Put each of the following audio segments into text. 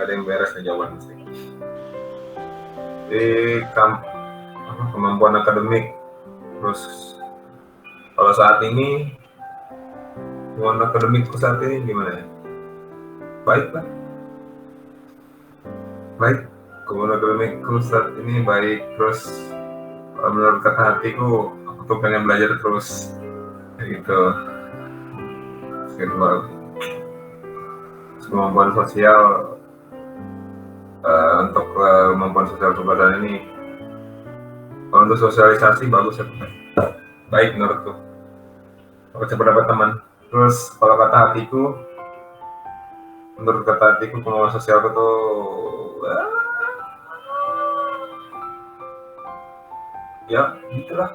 nggak ada yang beres nih jawaban sih. Di kemampuan akademik, terus kalau saat ini kemampuan akademikku saat ini gimana ya? Baik lah, baik. Kemampuan akademikku saat ini baik. Terus menurut kata hatiku, aku tuh pengen belajar terus kayak gitu. Spiritual. Kemampuan sosial, untuk kemampuan sosial kebadan ini, kalau untuk sosialisasi bagus ya, baik menurutku. Aku cepat dapat teman. Terus kalau kata hatiku, menurut kata hatiku kemampuan sosialku tuh ya gitulah.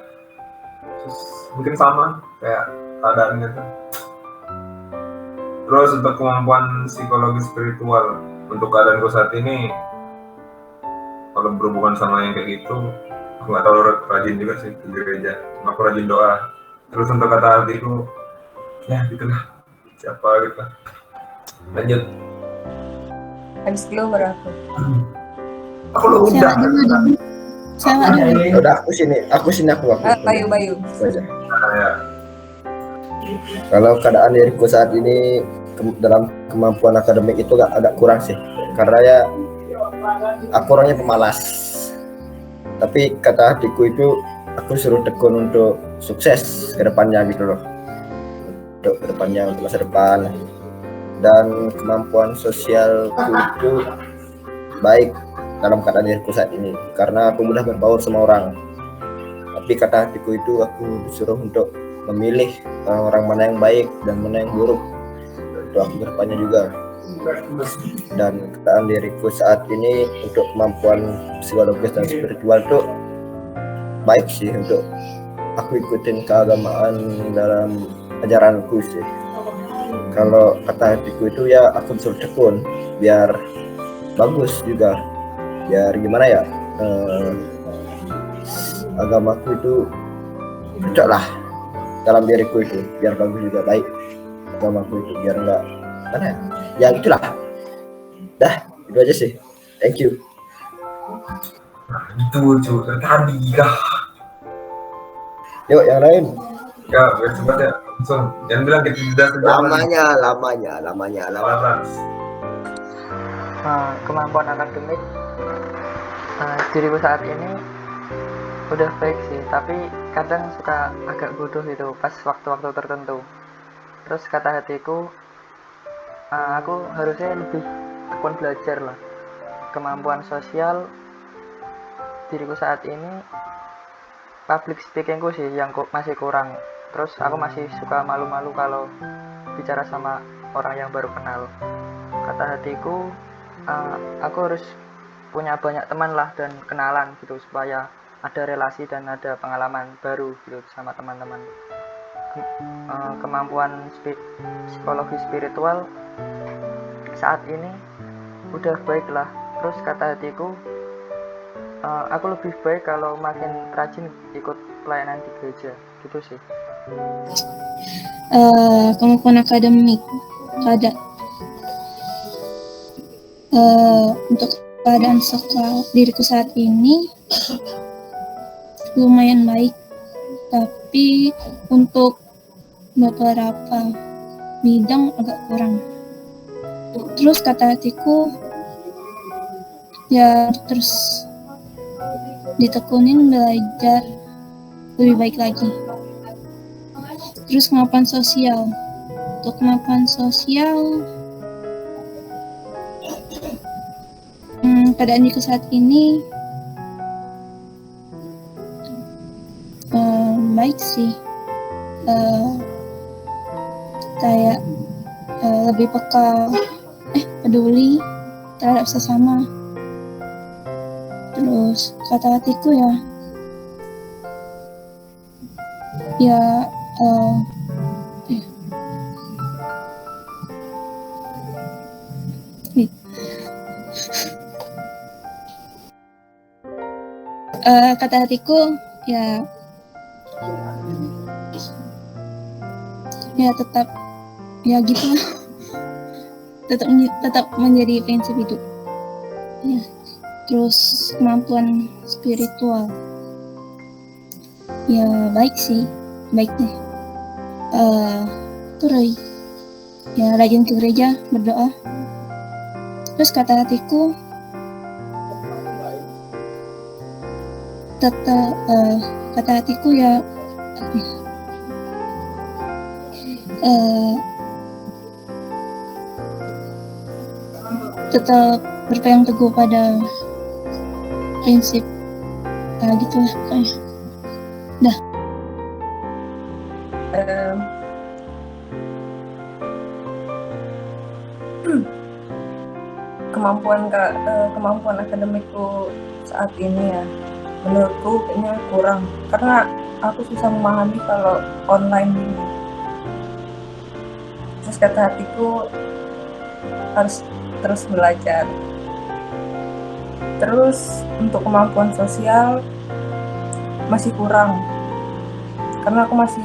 Terus mungkin sama kayak keadaan gitu. Terus untuk kemampuan psikologi spiritual, untuk keadaanku saat ini, kalau berhubungan sama yang kayak gitu, aku nggak terlalu rajin juga sih ke gereja. Aku rajin doa. Terus untuk kata hatiku, ya gitulah. Siapa gitu lah. Lanjut. Habis dulu baru aku. Aku lu udah. Udah aku sini. Bayu. Ya. Kalau keadaan diriku saat ini dalam kemampuan akademik itu agak kurang sih, karena ya aku orangnya pemalas. Tapi kata hatiku itu aku suruh tekun untuk sukses ke depannya gitu loh, untuk ke depannya, untuk masa depan. Dan kemampuan sosialku itu baik dalam keadaan diriku saat ini, karena aku mudah berbaur sama orang. Tapi kata hatiku itu aku disuruh untuk memilih orang mana yang baik dan mana yang buruk untuk aku ke depannya juga. Dan keadaan diriku saat ini untuk kemampuan psikologis dan spiritual itu baik sih, untuk aku ikutin keagamaan dalam ajaranku sih. Kalau kata hatiku itu ya aku disuruh tekun biar bagus juga, biar gimana ya, agamaku itu cocok lah dalam diriku itu, biar bagus juga, baik agamaku itu, biar enggak mana ya gitulah. Dah itu aja sih, thank you. Itu cuy tadi kah. Yuk yang lain Ya biar cepat ya, langsung jangan bilang kita tidak lamanya. Kemampuan akademik diriku saat ini udah baik sih, tapi kadang suka agak bodoh gitu pas waktu-waktu tertentu. Terus kata hatiku, aku harusnya lebih tekun belajar lah. Kemampuan sosial diriku saat ini public speakingku sih yang masih kurang. Terus aku masih suka malu-malu kalau bicara sama orang yang baru kenal. Kata hatiku, aku harus punya banyak teman lah dan kenalan gitu, supaya ada relasi dan ada pengalaman baru gitu sama teman-teman. Kemampuan psikologi spiritual saat ini udah baik lah. Terus kata hatiku, aku lebih baik kalau makin rajin ikut pelayanan di gereja gitu sih. Kemampuan akademik untuk keadaan sekolah diriku saat ini lumayan baik, tapi untuk beberapa bidang agak kurang. Terus kata hatiku ya terus ditekunin belajar lebih baik lagi. Terus kemampuan sosial, untuk kemampuan sosial keadaan diriku saat ini baik sih, kayak lebih peka, peduli terhadap sesama. Terus kata hatiku kata hatiku tetap gitu tetap menjadi prinsip hidup. ya. Terus kemampuan spiritual. Ya baik sih, baik deh. Tuh Roy, ya rajin ke gereja berdoa. Terus kata hatiku kata hatiku ya tetap berpegang teguh pada prinsip gitulah pokoknya. Em, kemampuan akademikku saat ini ya, menurutku kayaknya kurang karena aku susah memahami kalau online ini. Terus kata hatiku harus terus belajar. Terus untuk kemampuan sosial masih kurang karena aku masih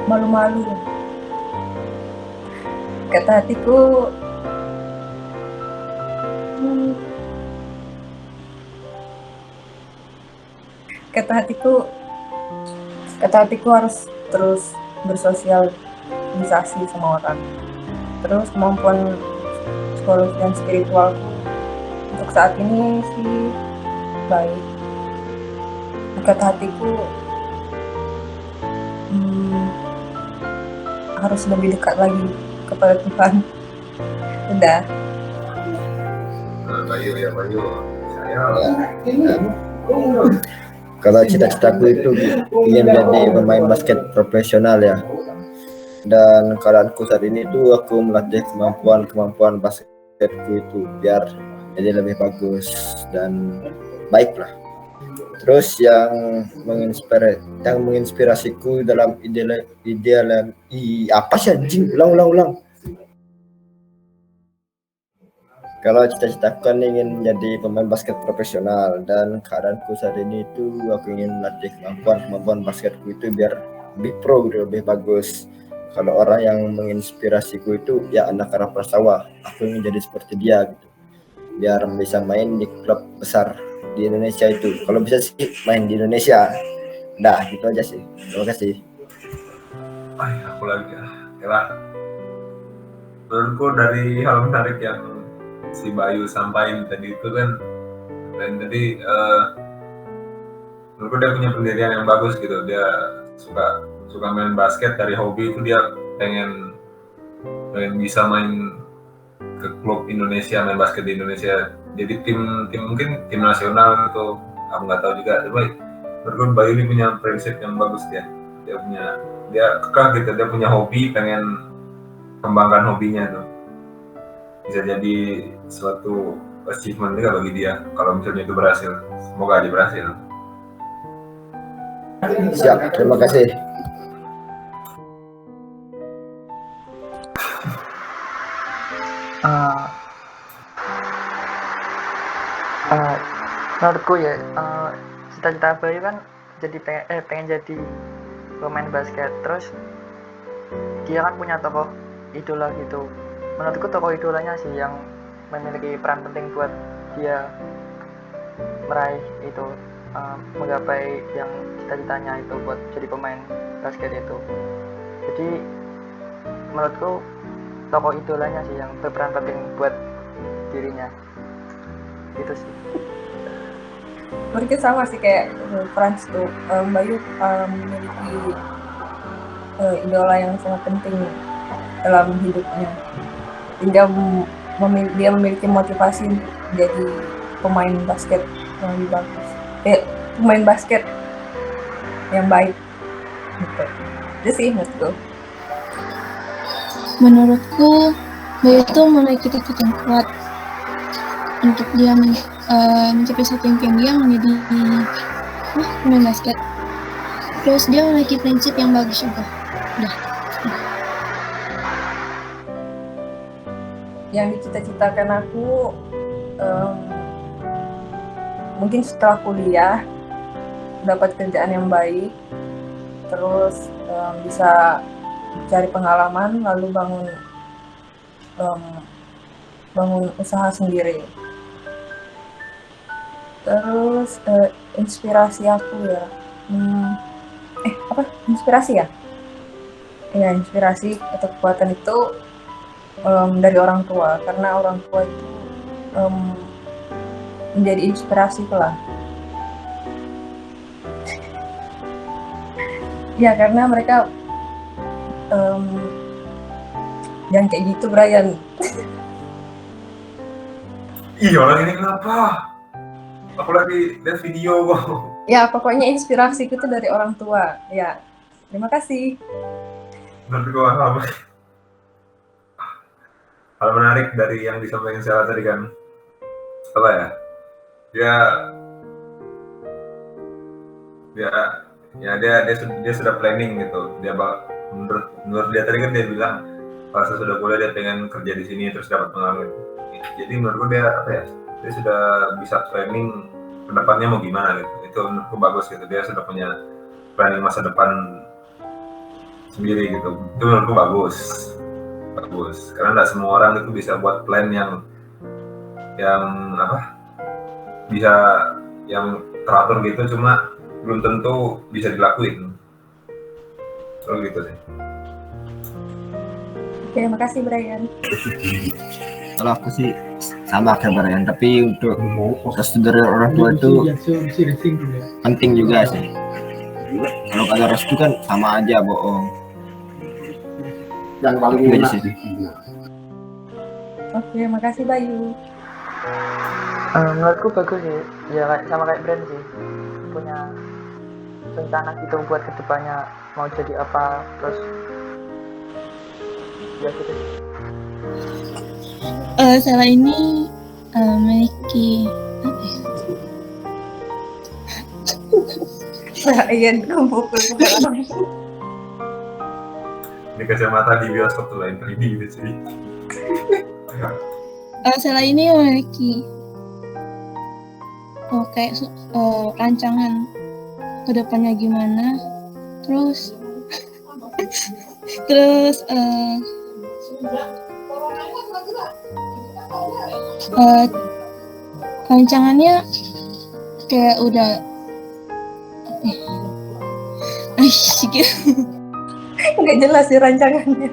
malu-malu. Kata hatiku kata hatiku harus terus bersosialisasi sama orang. Terus kemampuan psikologi dan spiritualku untuk saat ini sih baik. Kata hatiku harus lebih dekat lagi kepada Tuhan. Udah. Bayu saya Kalau cita-citaku itu ingin menjadi pemain basket profesional ya. Dan keadaanku saat ini tuh aku melatih kemampuan basketku itu biar jadi lebih bagus dan baik lah. Terus yang menginspirasiku dalam apa sih anjing, ulang. Kalau cita-citaku kan ingin menjadi pemain basket profesional dan keadaanku saat ini itu aku ingin melatih kemampuan basketku itu biar lebih pro gitu, lebih bagus. Kalau orang yang menginspirasiku itu ya anak Karang Prastawa, aku ingin jadi seperti dia gitu, biar bisa main di klub besar di Indonesia itu. Kalau bisa sih main di Indonesia. Dah gitu aja sih. Terima kasih. aku lagi ya. Menurutku dari hal menarik yang si Bayu sampaikan tadi itu kan, dan tadi menurutku dia punya pendirian yang bagus gitu. Dia suka main basket dari hobi itu, dia pengen bisa main ke klub Indonesia, main basket di Indonesia, jadi tim mungkin tim nasional gitu, aku nggak tahu juga. Tapi menurutku Bayu ini punya prinsip yang bagus. Dia kekeh gitu, dia punya hobi, pengen kembangkan hobinya tuh, bisa jadi suatu achievement juga bagi dia kalau misalnya itu berhasil. Semoga aja berhasil. Siap, terima kasih. Menurutku ya, cita-cita Bayu kan pengen jadi pemain basket. Terus dia kan punya tokoh idola gitu. Menurutku tokoh idolanya sih yang memiliki peran penting buat dia meraih itu, menggapai yang cita-citanya itu buat jadi pemain basket itu. Jadi menurutku tokoh idolanya sih yang berperan penting buat dirinya. Itu sih. Mungkin sama sih kayak Frans tuh, Bayu memiliki idola yang sangat penting dalam hidupnya. Dia memiliki motivasi untuk jadi pemain basket yang lebih bagus. Pemain basket yang baik. Gitu. Itu sih menurutku. Menurutku Bayu itu memiliki tekad yang kuat untuk dia mencapai satu impian dia menjadi pemain basket. Terus dia memiliki prinsip yang bagus juga. Udah. Yang dicita-citakan aku mungkin setelah kuliah dapat kerjaan yang baik, terus bisa cari pengalaman, lalu bangun bangun usaha sendiri. Terus inspirasi aku ya, inspirasi ya? Ya, inspirasi atau kekuatan itu dari orang tua, karena orang tua itu menjadi inspirasi lah. Ya, karena mereka jangan kayak gitu, Brian. Ih, orang ini kenapa? Aku lagi lihat video kok. Ya, pokoknya inspirasiku itu dari orang tua. Ya, terima kasih. Nanti kok hal menarik dari yang disampaikan Sela tadi kan, apa ya? Dia sudah planning gitu. Menurut dia tadi kan dia bilang pas sudah kuliah dia pengen kerja di sini terus dapat pengalaman. Jadi menurutku dia sudah bisa planning kedepannya mau gimana gitu. Itu menurutku bagus gitu. Dia sudah punya planning masa depan sendiri gitu. Itu menurutku bagus. Karena nggak semua orang itu bisa buat plan yang bisa yang teratur gitu, cuma belum tentu bisa dilakuin. So gitu sih. Oke, makasih Brian. Kalau aku sih sama kayak Brian, tapi untuk restu dari orang tua itu penting juga sih. Kalau kagak restu kan sama aja bohong. Yang paling Gitu enak. sih. Oke, makasih Bayu. Menurutku bagus sih, ya sama kayak Brand sih, punya rencana gitu buat kedepannya mau jadi apa, terus ya gitu. Sela ini memiliki apa ya? Brian, kumpul Ini kacamata di bioskop tuh lain 3D gitu sih. Sela ini memiliki kayak rancangan kedepannya gimana, terus rancangannya kayak udah nggak jelas sih rancangannya.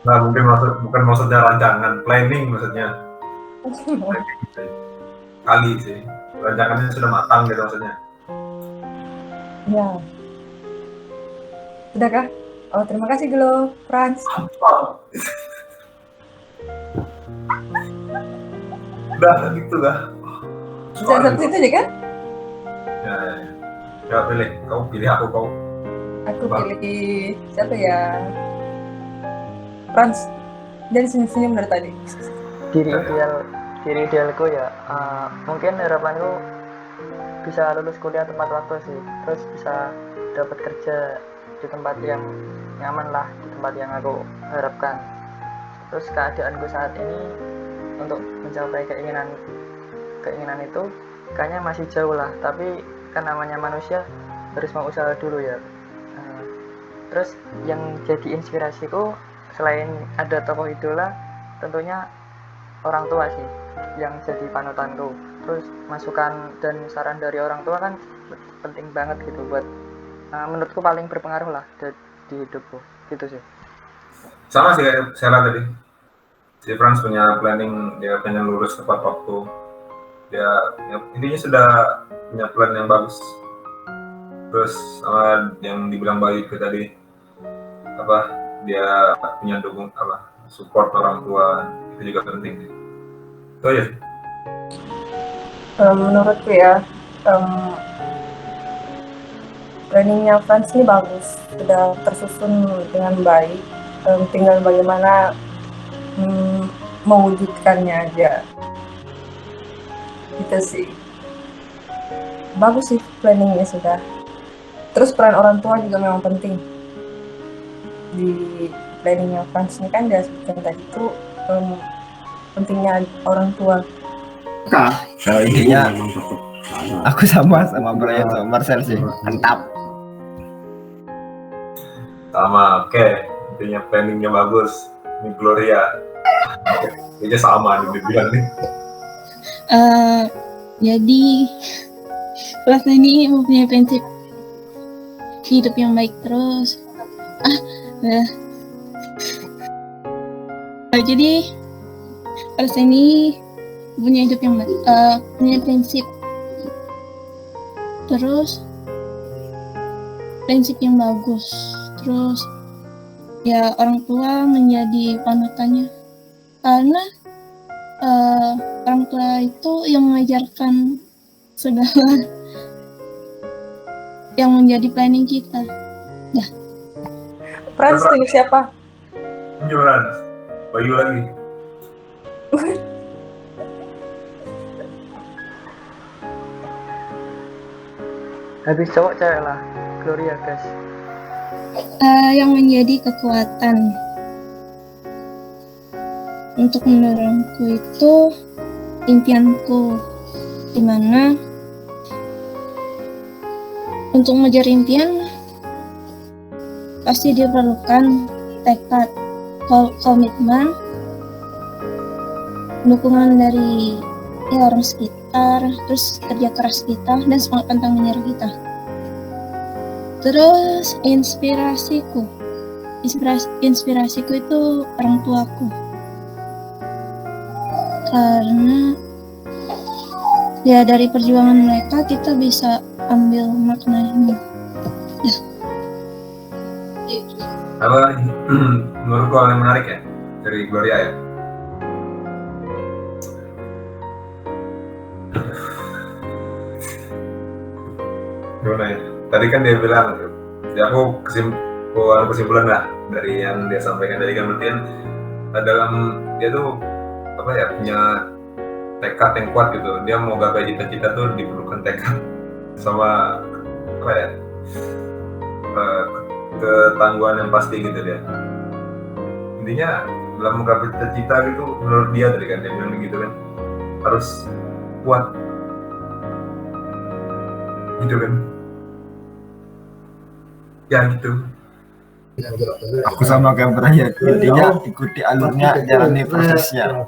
Nah, bukan maksudnya rancangan, planning maksudnya. Kali sih. Rancangannya sudah matang gitu maksudnya. Ya. Sudahkah? Oh, terima kasih Glo, Franz. Udah gitu lah. Bisa seperti itu aja kan? Ya. Ya pilih, kau pilih aku. Aku pilih siapa ya? Franz. Jadi senyum-senyum dari tadi. Diri idealku ya, mungkin harapanku bisa lulus kuliah tepat waktu sih, terus bisa dapat kerja di tempat yang nyaman lah, di tempat yang aku harapkan. Terus keadaanku saat ini untuk mencapai keinginan itu kayaknya masih jauh lah, tapi kan namanya manusia harus mau usaha dulu ya. Terus yang jadi inspirasiku selain ada tokoh idola, tentunya orang tua sih yang jadi panutanku. Terus masukan dan saran dari orang tua kan penting banget gitu buat menurutku paling berpengaruh lah di hidupku gitu sih. Sama sih kayak Sela tadi. Si Franz punya planning, dia pengen lulus tepat waktu. Dia intinya sudah punya plan yang bagus. Terus sama yang dibilang Bayu itu tadi, dia punya support orang tua, itu juga penting. Itu aja sih. Menurutku ya, planningnya Franz ini bagus, sudah tersusun dengan baik. Tinggal bagaimana mewujudkannya aja. Gitu sih. Bagus sih planningnya sudah. Terus peran orang tua juga memang penting. Di planningnya Franz ini kan dia sebutkan tadi itu pentingnya orang tua. Kalau intinya aku sama Brian sama Marcel sih, mantap. Sama, oke. Intinya planningnya bagus. Ini Gloria. Kayaknya sama nih bilang nih. Jadi kelas ini mempunyai prinsip hidup yang baik terus. Jadi kelas ini punya hidup yang baik, punya prinsip terus prinsip yang bagus, terus ya orang tua menjadi panutannya karena orang tua itu yang mengajarkan segala yang menjadi planning kita. Frans tuh siapa? Jualan. Bayu lagi. Habis cowok cewek lah, Gloria guys. Yang menjadi kekuatan untuk mendorongku itu impianku, dimana untuk mengejar impian pasti diperlukan tekad, komitmen, dukungan dari orang sekitar, terus kerja keras kita dan semangat pantang menyerah kita. Terus inspirasiku itu orang tuaku, karena ya dari perjuangan mereka kita bisa ambil maknanya. Apa menurut kau yang menarik ya dari Gloria ya? Gimana ya? Tadi kan dia bilang, ya aku kesimpulan lah dari yang dia sampaikan tadi kan, berarti dalam dia tuh apa ya, punya tekad yang kuat gitu. Dia mau gapai cita-cita tuh diperlukan tekad sama apa ya, ketangguhan yang pasti gitu dia. Intinya dalam menggapai cita-cita gitu, menurut dia tadi kan dia bilang gitu kan, harus kuat gitu kan. Ya gitu. Aku sama kayak terakhir, intinya ikuti alurnya, jalani prosesnya.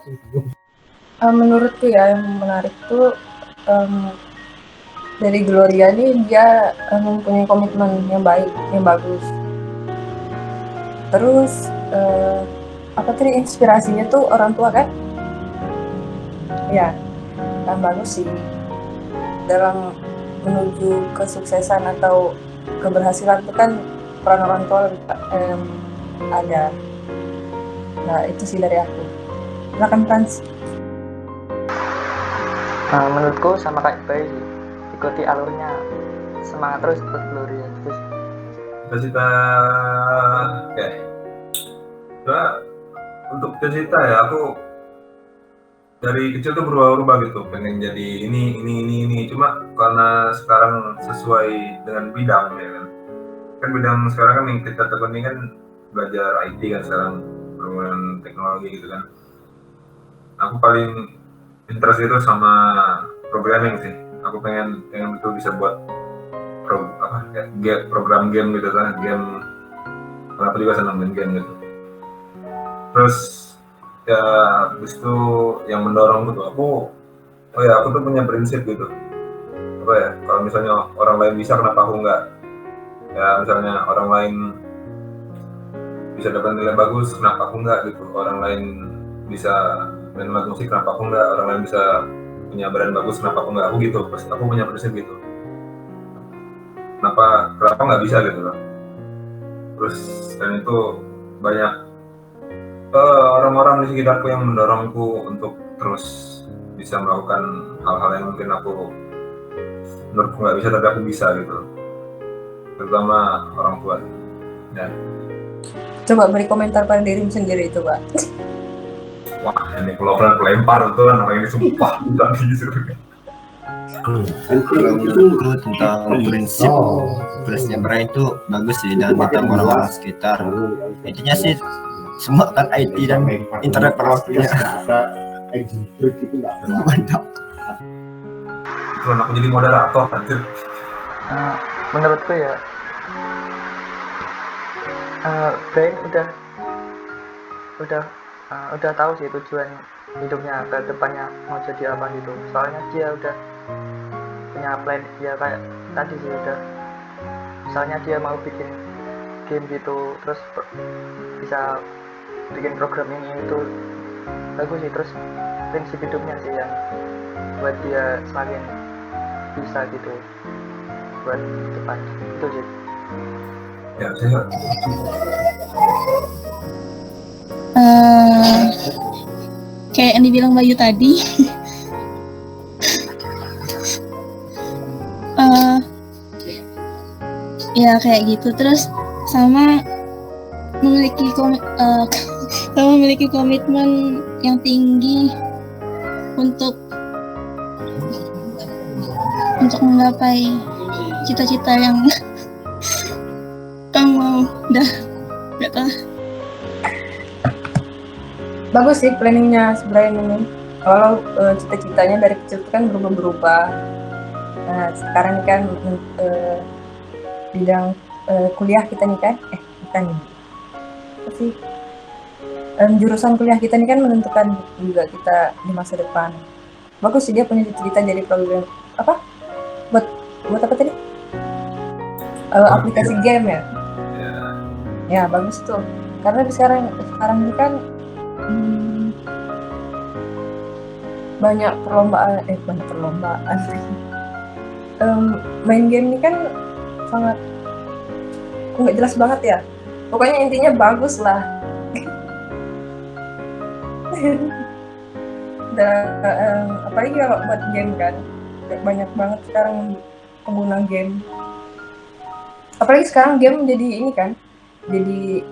Menurutku ya yang menarik tuh dari Gloria nih, dia mempunyai komitmen yang baik, yang bagus. Terus apa tadi inspirasinya tuh orang tua kan? Ya, kan bagus sih dalam menuju kesuksesan atau keberhasilan itu kan peran orang tua ada. Nah itu sih dari aku. Silakan Frans. Menurutku sama kayak Bay sih, ikuti alurnya, semangat terus buat Gloria terus. Cita-cita kayak nah, untuk cita-cita ya, aku dari kecil tuh berubah-ubah gitu, pengen jadi ini. Cuma karena sekarang sesuai dengan bidang ya kan bidang sekarang kan yang kita tekuni kan belajar IT kan sekarang, perkembangan teknologi gitu kan. Aku paling interest itu sama programming sih. Aku pengen betul bisa buat program game gitu kan, game. Kenapa juga senang main game gitu. Terus ya habis itu yang mendorong gitu aku tuh punya prinsip gitu, apa ya, kalau misalnya orang lain bisa kenapa aku enggak, ya misalnya orang lain bisa dapat nilai bagus kenapa aku enggak gitu, orang lain bisa main alat musik kenapa aku enggak, orang lain bisa punya brand bagus kenapa aku enggak, aku gitu. Pasti aku punya prinsip gitu, kenapa nggak bisa gitu loh. Terus dan itu banyak orang-orang di sekitarku yang mendorongku untuk terus bisa melakukan hal-hal yang mungkin menurutku nggak bisa tapi aku bisa gitu, terutama orang tua. Ya. Coba beri komentar pada dirimu sendiri itu, Pak. Wah, ini kalau pelempar itu kan orang ini sumpah tadi gitu. Kalau menurutku tentang prinsipnya Brian itu bagus sih, dan tentang orang-orang sekitar. Intinya sih semua kan IT dan internet per waktunya. Mantap. Kalau aku jadi moderator nanti. Menurutku ya, Brian udah tahu sih tujuan hidupnya ke depannya mau jadi apa gitu. Soalnya dia udah punya plan, ya kayak tadi sih udah, misalnya dia mau bikin game gitu, terus bisa bikin program ini itu bagus sih. Terus prinsip hidupnya sih yang buat dia semakin bisa gitu buat depan itu sih. Ya, saya Kayak yang dibilang Bayu tadi. Ya kayak gitu. Terus sama memiliki sama memiliki komitmen yang tinggi untuk menggapai cita-cita yang kamu mau. Udah nggak tahu. Bagus sih planningnya sebenarnya ini. Kalau cita-citanya dari kecil itu kan berubah-berubah. Nah, sekarang kan bidang kuliah kita nih kan, bukan nih. Apa sih? Jurusan kuliah kita ini kan menentukan juga kita di masa depan. Bagus sih dia punya cita-cita jadi program apa? Buat apa tadi? Aplikasi game ya. Ya bagus tuh. Karena sekarang ini kan banyak perlombaan. Main game ini kan sangat nggak jelas banget ya. Pokoknya intinya bagus lah. Dan apalagi kalau buat game kan banyak banget sekarang pengguna game. Apalagi sekarang game jadi ini kan, jadi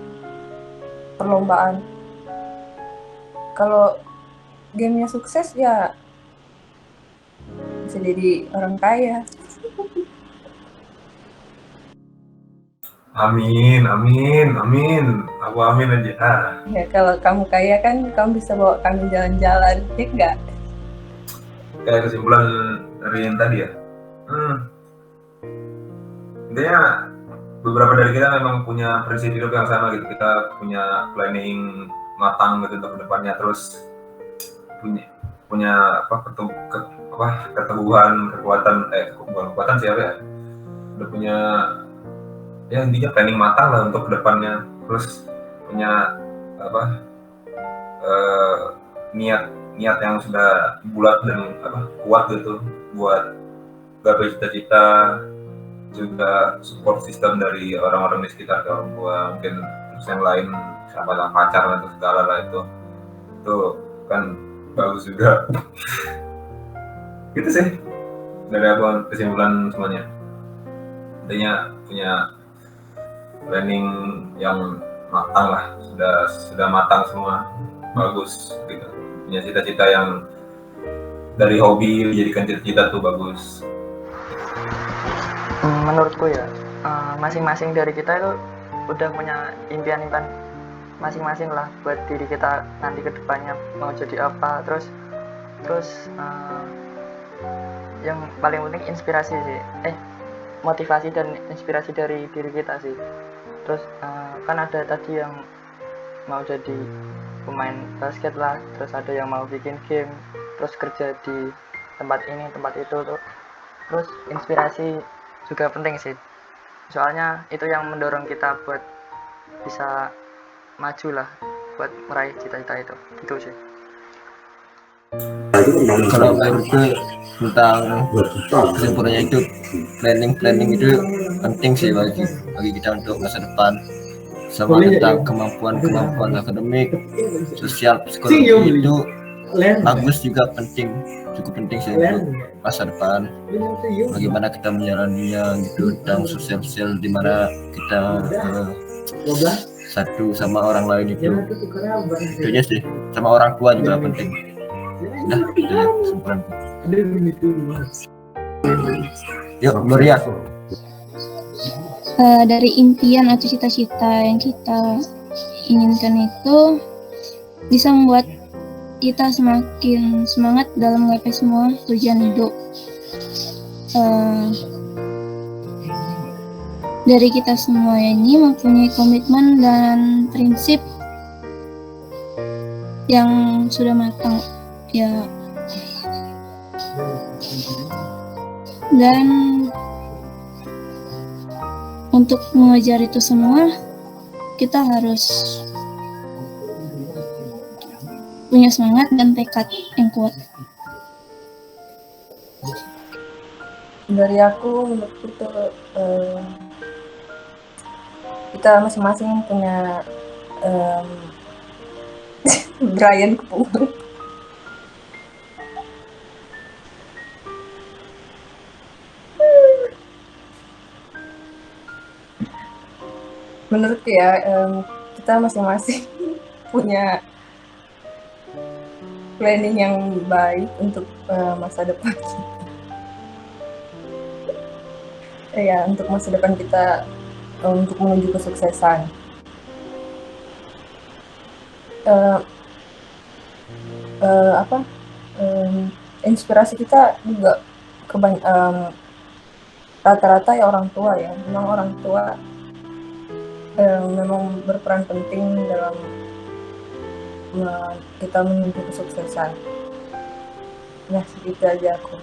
perlombaan. Kalau gamenya sukses ya bisa jadi orang kaya. amin. Aku amin aja. Ya kalau kamu kaya kan kamu bisa bawa kami jalan-jalan, ya enggak? Kayak kesimpulan dari yang tadi ya. Intinya beberapa dari kita memang punya prinsip hidup yang sama gitu. Kita punya planning matang gitu untuk kedepannya, terus punya kekuatan siapa ya? Udah punya ya intinya planning matang lah untuk kedepannya, terus punya niat yang sudah bulat dan kuat gitu buat gapai cita-cita, juga support system dari orang-orang di sekitar, orang tua mungkin, terus yang lain sama pacar atau segala lah, itu kan bagus juga. Gitu sih dari aku kesimpulan semuanya. Intinya punya planning yang matang lah, sudah matang semua, bagus gitu. Punya cita-cita yang dari hobi dijadikan cita-cita tuh bagus. Menurutku ya, masing-masing dari kita itu udah punya impian-impian masing-masing lah buat diri kita nanti ke depannya mau jadi apa. Terus yang paling penting inspirasi sih, motivasi dan inspirasi dari diri kita sih. Terus kan ada tadi yang mau jadi pemain basket lah, terus ada yang mau bikin game, terus kerja di tempat ini tempat itu tuh. Terus inspirasi juga penting sih, soalnya itu yang mendorong kita buat bisa maju lah, buat meraih cita-cita itu. Gitu sih. Kalau menurutku tentang kesimpulannya itu planning itu penting sih bagi kita untuk masa depan, sama tentang kemampuan akademik, sosial, psikologi itu bagus juga, cukup penting sih untuk masa depan. Bagaimana kita menjalaninya gitu, tentang sosial di mana kita satu sama orang lain itu aja sih, sama orang tua juga penting. Nah, itu ya kesimpulan. Yuk, Gloria. Dari impian atau cita-cita yang kita inginkan itu bisa membuat kita semakin semangat dalam menggapai semua tujuan hidup. Dari kita semua ini mempunyai komitmen dan prinsip yang sudah matang ya. Dan untuk mengejar itu semua kita harus punya semangat dan tekad yang kuat. Dari aku, menurutku tuh kita masing-masing punya Brian Kepung. Menurutku ya, kita masing-masing punya planning yang baik untuk masa depan kita. Ya, untuk masa depan kita, untuk menuju kesuksesan. Inspirasi kita juga rata-rata ya orang tua ya. Memang orang tua memang berperan penting dalam kita menuju kesuksesan. Ya, segitu aja aku.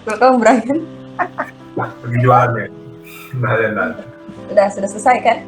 Kamu Brian? Pergi jualan ya. Nah, Sudah selesai kan?